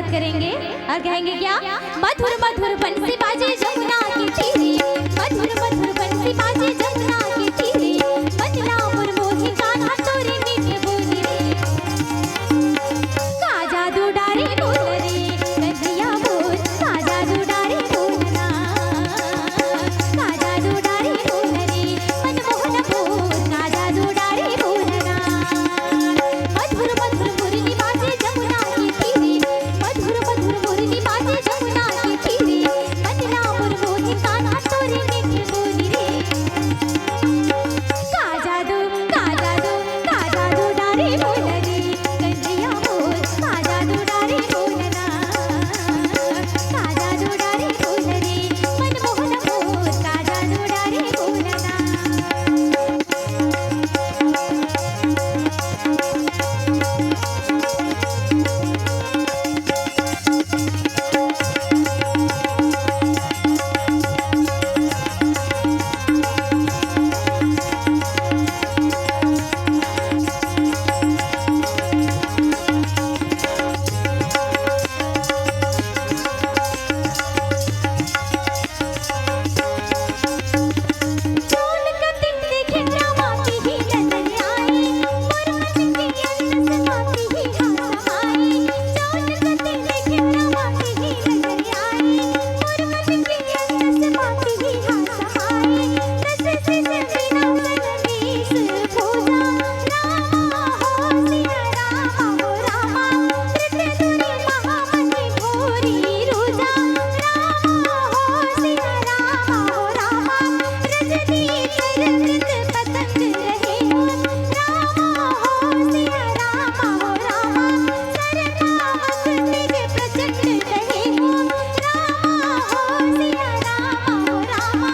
स्वागत करेंगे और कहेंगे क्या? मधुर मधुर बंसी बाजे जमुना की तीरे, मधुर मधुर बंसी बाजे जमुना की तीरे, बदलापुर मोही कान्हा तोरे मीठे बोली रे, का जादू डारे बोल रे कन्हैया बोल, का जादू डारे बोलना, का जादू डारे बोल रे मनमोहन बोल, का जादू डारे बोलना। मधुर मधुर मुरली बाजे जमुना की तीरे, मधुर मधुर मुरली बाजे जमुना की तीरे, बदलापुर मोही कान्हा तोरे मीठे बोली रे, का जादू डारे बोल रे कन्हैया बोल, का जादू डारे बोलना, का जादू डारे बोल रे मनमोहन बोल, का जादू डारे बोलना। चोल कतिन देखे रामाती ही नजर आई, मोर मन के अंदर समाती ही हाथ आई। चोल कतिन देखे रामाती ही नजर आई, मोर मन के अंदर समाती ही हाथ आई। रस से बिना सनमीस भोजा, रामा हो सिया रामा हो रामा, कृत तुरी महामति भोरी रोजा, रामा हो सिया रामा हो रामा, रजनी कर मृत पतंग रहे हो, रामा हो सिया रामा हो रामा, सरनामक तेज प्रचंड रहे हो, रामा हो सिया रामा हो रामा।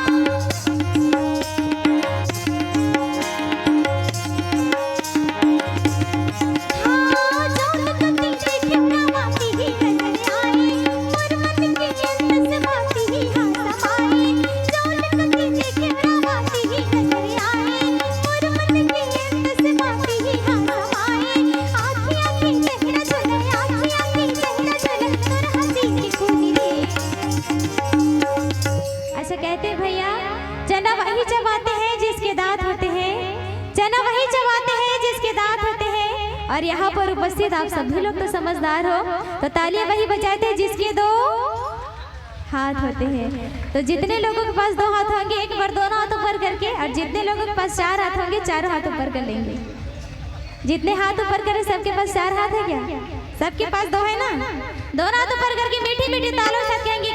हाँ चोल कतिन देखे रामाती ही नजर आई, मोर मन के अंदर समाती ही हाथ आई। चोल कतिन देखे रामाती ही नजर आई, मोर मन के अंदर समाती ही हाथ आई। आँखी आँखी चेहरा चुने, आँखी आँखी चेहरा चुने, तोर हंसी की खूनी रे। ऐसा कहते हैं भैया, चना वही चबाते हैं जिसके दांत होते हैं, चना वही चबाते हैं जिसके दांत होते हैं। और यहाँ पर उपस्थित आप सभी लोग तो समझदार हो, तो तालियां वही बजाते हैं जिसके दो हाथ होते हैं। तो जितने लोगों के पास दो हाथ होंगे एक बार दोनों हाथ ऊपर करके, और जितने लोगों के पास चार हाथ होंगे चारों हाथ ऊपर कर लेंगे। जितने हाथ ऊपर करें सबके पास चार हाथ है क्या? सबके पास दो है ना? दोनों हाथ ऊपर करके मीठी मीठी तालों से कहेंगे